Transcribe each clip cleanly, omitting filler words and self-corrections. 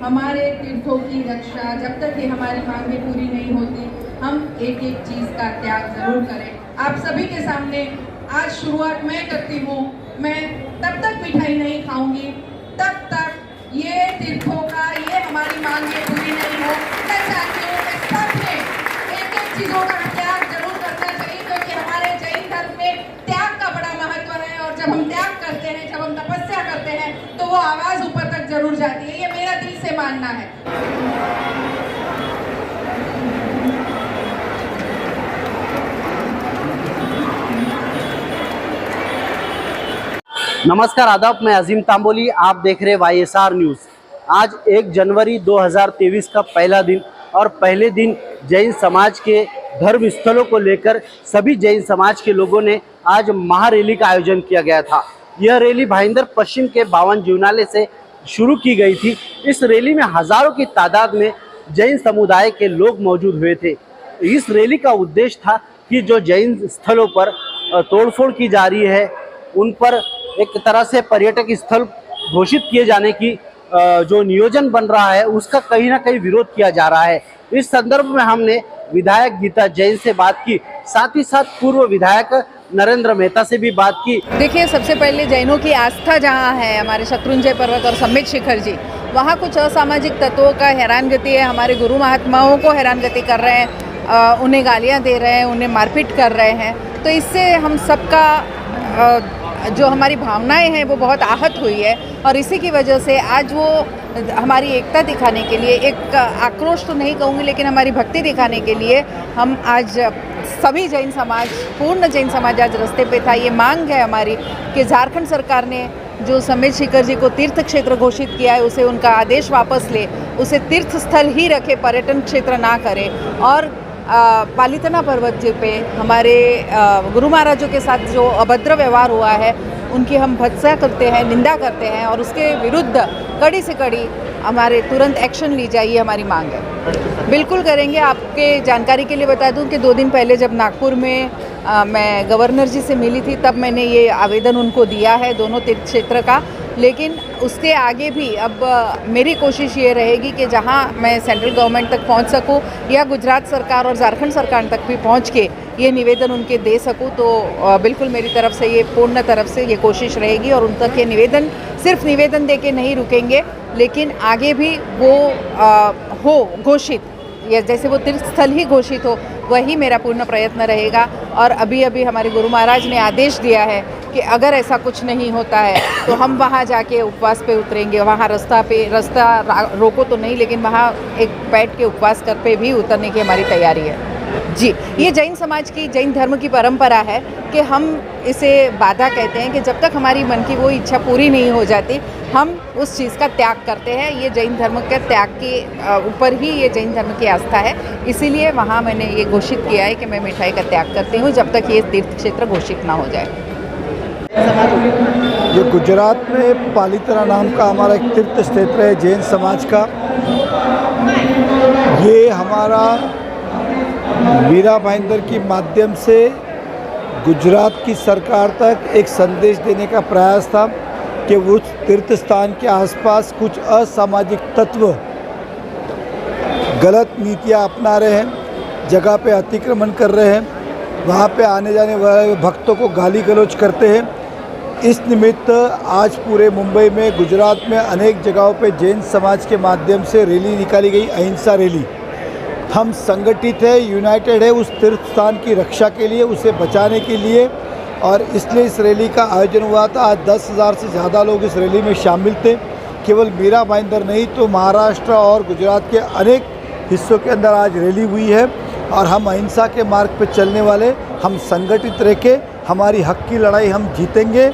हमारे तीर्थों की रक्षा, जब तक ये हमारी मांगें पूरी नहीं होती, हम एक एक चीज़ का त्याग जरूर करें। आप सभी के सामने आज शुरुआत मैं करती हूँ। मैं तब तक मिठाई नहीं खाऊंगी तब तक ये तीर्थों का, ये हमारी मांगें पूरी नहीं हो। मैं चाहती हूँ कि सबने एक एक चीज़ों का त्याग जरूर करना चाहिए, क्योंकि हमारे जैन धर्म में त्याग का बड़ा महत्व है। और जब हम त्याग करते हैं, जब हम तपस्या करते हैं, तो वो आवाज़ ऊपर तक जरूर जाती है। ये मेरा दिल से मानना है। नमस्कार, आदाब। मैं अजीम तांबोली, आप देख रहे YSR न्यूज़। आज 1 जनवरी 2023 का पहला दिन और पहले दिन जैन समाज के धर्म स्थलों को लेकर सभी जैन समाज के लोगों ने आज महारैली का आयोजन किया गया था। यह रैली भाईंदर पश्चिम के 52 जीवनालय से शुरू की गई थी। इस रैली में हजारों की तादाद में जैन समुदाय के लोग मौजूद हुए थे। इस रैली का उद्देश्य था कि जो जैन स्थलों पर तोड़फोड़ की जा रही है, उन पर एक तरह से पर्यटक स्थल घोषित किए जाने की जो नियोजन बन रहा है, उसका कहीं ना कहीं विरोध किया जा रहा है। इस संदर्भ में हमने विधायक गीता जैन से बात की, साथ ही साथ पूर्व विधायक नरेंद्र मेहता से भी बात की। देखिए, सबसे पहले जैनों की आस्था जहाँ है, हमारे शत्रुंजय पर्वत और सम्मित शिखर जी, वहाँ कुछ असामाजिक तत्वों का हैरानगति है। हमारे गुरु महात्माओं को हैरानगति कर रहे हैं, उन्हें गालियाँ दे रहे हैं, उन्हें मारपीट कर रहे हैं। तो इससे हम सबका जो हमारी भावनाएं हैं वो बहुत आहत हुई है। और इसी की वजह से आज वो हमारी एकता दिखाने के लिए, एक आक्रोश तो नहीं कहूँगी लेकिन हमारी भक्ति दिखाने के लिए हम आज सभी जैन समाज, पूर्ण जैन समाज आज रास्ते पे था। ये मांग है हमारी कि झारखंड सरकार ने जो सम्मित शिखर जी को तीर्थ क्षेत्र घोषित किया है, उसे उनका आदेश वापस ले, उसे तीर्थ स्थल ही रखे, पर्यटन क्षेत्र ना करे। और पालितना पर्वत जी पे हमारे गुरु महाराजों के साथ जो अभद्र व्यवहार हुआ है, उनकी हम भत्सा करते हैं, निंदा करते हैं और उसके विरुद्ध कड़ी से कड़ी हमारे तुरंत एक्शन ली जाए, ये हमारी मांग है। बिल्कुल करेंगे। आपके जानकारी के लिए बता दूं कि 2 दिन पहले जब नागपुर में मैं गवर्नर जी से मिली थी, तब मैंने ये आवेदन उनको दिया है दोनों तीर्थ क्षेत्र का। लेकिन उसके आगे भी अब मेरी कोशिश ये रहेगी कि जहाँ मैं सेंट्रल गवर्नमेंट तक पहुँच सकूँ या गुजरात सरकार और झारखंड सरकार तक भी पहुँच के ये निवेदन उनके दे सकूँ, तो बिल्कुल मेरी तरफ से ये पूर्ण तरफ से ये कोशिश रहेगी। और उन तक ये निवेदन, सिर्फ निवेदन दे के नहीं रुकेंगे, लेकिन आगे भी वो हो घोषित, या जैसे वो तीर्थ स्थल ही घोषित हो, वही मेरा पूर्ण प्रयत्न रहेगा। और अभी अभी हमारे गुरु महाराज ने आदेश दिया है कि अगर ऐसा कुछ नहीं होता है तो हम वहाँ जाके उपवास पे उतरेंगे। वहाँ रास्ता रोको तो नहीं, लेकिन वहाँ एक बैठ के उपवास कर पे भी उतरने की हमारी तैयारी है। जी, ये जैन समाज की, जैन धर्म की परंपरा है कि हम इसे बाधा कहते हैं कि जब तक हमारी मन की वो इच्छा पूरी नहीं हो जाती, हम उस चीज़ का त्याग करते हैं। ये जैन धर्म के त्याग के ऊपर ही ये जैन धर्म की आस्था है। इसीलिए वहाँ मैंने ये घोषित किया है कि मैं मिठाई का त्याग करती हूँ जब तक ये तीर्थ क्षेत्र घोषित ना हो जाए। जो गुजरात में पालितना नाम का हमारा एक तीर्थ क्षेत्र है जैन समाज का, ये हमारा मीरा भाईंदर के माध्यम से गुजरात की सरकार तक एक संदेश देने का प्रयास था कि उस तीर्थ स्थान के आसपास कुछ असामाजिक तत्व गलत नीतियां अपना रहे हैं, जगह पे अतिक्रमण कर रहे हैं, वहाँ पे आने जाने वाले भक्तों को गाली गलौज करते हैं। इस निमित्त आज पूरे मुंबई में, गुजरात में अनेक जगहों पे जैन समाज के माध्यम से रैली निकाली गई, अहिंसा रैली। हम संगठित है, यूनाइटेड है उस तीर्थ स्थान की रक्षा के लिए, उसे बचाने के लिए, और इसलिए इस रैली का आयोजन हुआ था। आज 10,000 से ज़्यादा लोग इस रैली में शामिल थे। केवल मीरा भाईंदर नहीं तो महाराष्ट्र और गुजरात के अनेक हिस्सों के अंदर आज रैली हुई है। और हम अहिंसा के मार्ग पर चलने वाले, हम संगठित रह के हमारी हक की लड़ाई हम जीतेंगे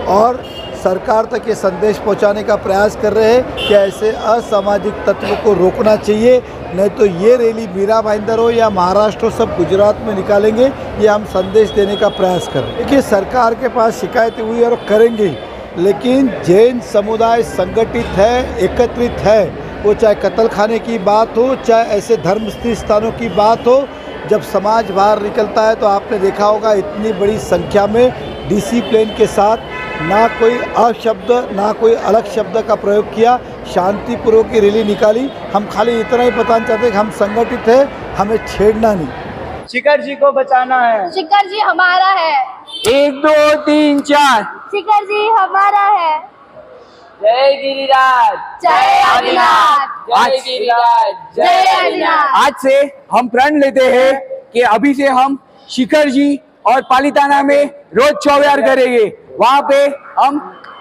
और सरकार तक ये संदेश पहुंचाने का प्रयास कर रहे हैं कि ऐसे असामाजिक तत्वों को रोकना चाहिए, नहीं तो ये रैली मीरा भाईंदर हो या महाराष्ट्र हो, सब गुजरात में निकालेंगे। ये हम संदेश देने का प्रयास कर रहे हैं। देखिए, सरकार के पास शिकायतें हुई और करेंगे, लेकिन जैन समुदाय संगठित है, एकत्रित है। वो चाहे कत्ल खाने की बात हो, चाहे ऐसे धर्म स्थानों की बात हो, जब समाज बाहर निकलता है तो आपने देखा होगा इतनी बड़ी संख्या में डिसिप्लिन के साथ, ना कोई अशब्द ना कोई अलग शब्द का प्रयोग किया। शांतिपूर्वक की रैली निकाली। हम खाली इतना ही बताना चाहते हैं कि हम संगठित है, हमें छेड़ना नहीं। शिखर जी को बचाना है। शिखर जी हमारा है। 1 2 3 4 शिखर जी हमारा है। जय गिरिराज, जय आदिनाथ, जय गिरिराज, जय आदिनाथ। आज से हम प्रण लेते हैं कि अभी से हम शिखर जी और पालिताना में रोज चौविहार करेंगे। वहाँ पे हम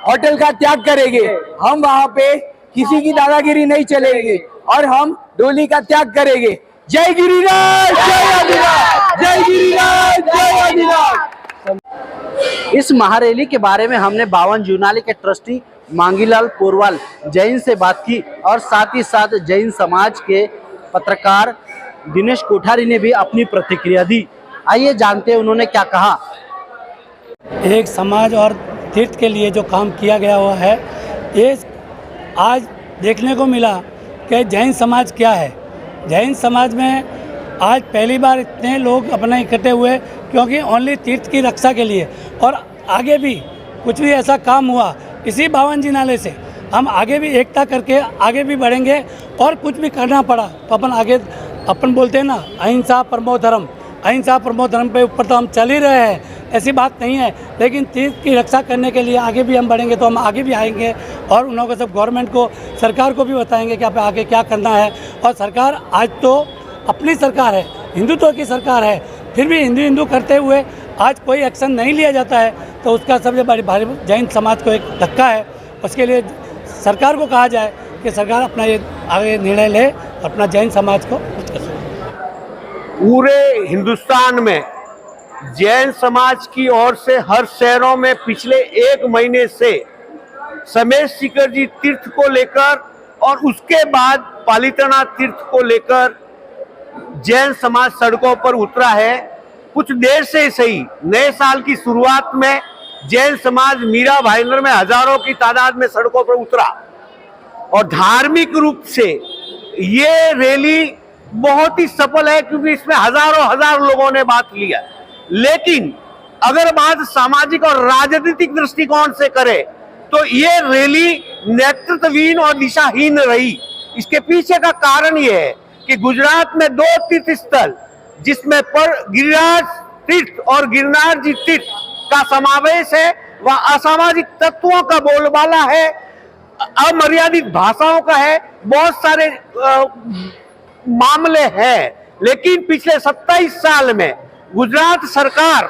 होटल का त्याग करेंगे, हम वहाँ पे किसी की दादागिरी नहीं चलेगी और हम डोली का त्याग करेंगे। जय गिरिराज, जय आदिनाथ, जय गिरिराज, जय आदिनाथ। इस महारैली के बारे में हमने 52 जूनाली के ट्रस्टी मांगीलाल पोरवाल जैन से बात की और साथ ही साथ जैन समाज के पत्रकार दिनेश कोठारी ने भी अपनी प्रतिक्रिया दी। आइए जानते हैं उन्होंने क्या कहा। एक समाज और तीर्थ के लिए जो काम किया गया हुआ है, ये आज देखने को मिला कि जैन समाज क्या है। जैन समाज में आज पहली बार इतने लोग अपने इकट्ठे हुए, क्योंकि ओनली तीर्थ की रक्षा के लिए। और आगे भी कुछ भी ऐसा काम हुआ इसी 52 जिनाले से हम आगे भी एकता करके आगे भी बढ़ेंगे। और कुछ भी करना पड़ा तो अपन बोलते हैं ना, अहिंसा परमो धर्म, अहिंसा परमो धर्म पे ऊपर तो हम चल ही रहे हैं, ऐसी बात नहीं है। लेकिन तीर्थ की रक्षा करने के लिए आगे भी हम बढ़ेंगे, तो हम आगे भी आएंगे और उन लोगों को सब गवर्नमेंट को, सरकार को भी बताएंगे कि आप आगे क्या करना है। और सरकार आज तो अपनी सरकार है, हिंदुत्व की सरकार है, फिर भी हिंदू करते हुए आज कोई एक्शन नहीं लिया जाता है, तो उसका सबसे बड़ी भारी जैन समाज को एक धक्का है। उसके लिए सरकार को कहा जाए कि सरकार अपना ये आगे निर्णय ले, अपना जैन समाज को। पूरे हिंदुस्तान में जैन समाज की ओर से हर शहरों में पिछले 1 महीने से समेश शिखर जी तीर्थ को लेकर और उसके बाद पालिताना तीर्थ को लेकर जैन समाज सड़कों पर उतरा है। कुछ देर से सही, नए साल की शुरुआत में जैन समाज मीरा भाईंदर में हजारों की तादाद में सड़कों पर उतरा और धार्मिक रूप से ये रैली बहुत ही सफल है, क्योंकि इसमें हजार लोगों ने बात लिया। लेकिन अगर बात सामाजिक और राजनीतिक दृष्टिकोण से करें तो ये रैली नेतृत्वहीन और दिशाहीन रही। इसके पीछे का कारण ये है कि गुजरात में 2 तीर्थ स्थल, जिसमें पर गिरिराज तीर्थ और गिरनार जी तीर्थ का समावेश है, वह असामाजिक तत्वों का बोलबाला है, अमर्यादित भाषाओं का है, बहुत सारे मामले हैं। लेकिन पिछले 27 साल में गुजरात सरकार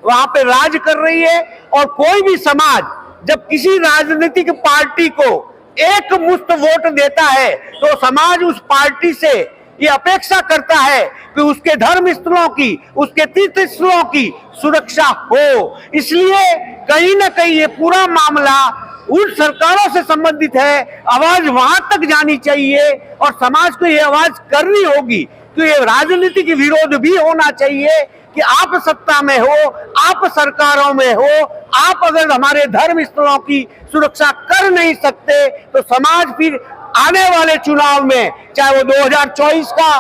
वहां पे राज कर रही है और कोई भी समाज जब किसी राजनीतिक पार्टी को एक मुश्त वोट देता है तो समाज उस पार्टी से ये अपेक्षा करता है कि उसके धर्म स्थलों की, उसके तीर्थ स्थलों की सुरक्षा हो। इसलिए कहीं ना कहीं ये पूरा मामला उन सरकारों से संबंधित है। आवाज वहां तक जानी चाहिए और समाज को ये आवाज करनी होगी कि ये राजनीतिक विरोध भी होना चाहिए कि आप सत्ता में हो, आप सरकारों में हो, आप अगर हमारे धर्म स्थलों की सुरक्षा कर नहीं सकते तो समाज फिर आने वाले चुनाव में, चाहे वो 2024 का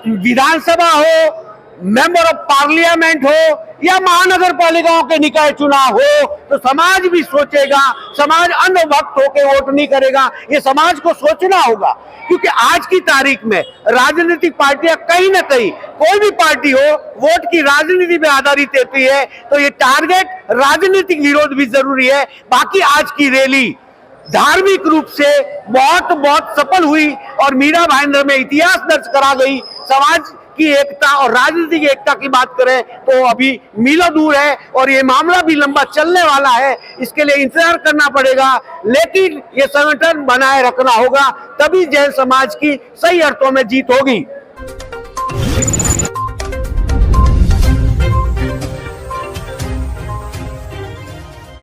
विधानसभा हो, मेंबर ऑफ पार्लियामेंट हो या महानगर पालिकाओं के निकाय चुनाव हो, तो समाज भी सोचेगा। समाज अंधभक्त होकर वोट नहीं करेगा, ये समाज को सोचना होगा। क्योंकि आज की तारीख में राजनीतिक पार्टियां कहीं ना कहीं, कोई भी पार्टी हो, वोट की राजनीति पे आधारित होती है, तो ये टारगेट राजनीतिक विरोध भी जरूरी है। बाकी आज की रैली धार्मिक रूप से बहुत सफल हुई और मीरा भाईंदर में इतिहास दर्ज करा गई। समाज की एकता और राजनीतिक एकता की बात करें तो अभी मीलों दूर है और ये मामला भी लंबा चलने वाला है। इसके लिए इंतजार करना पड़ेगा, लेकिन ये संगठन बनाए रखना होगा, तभी जैन समाज की सही अर्थों में जीत होगी।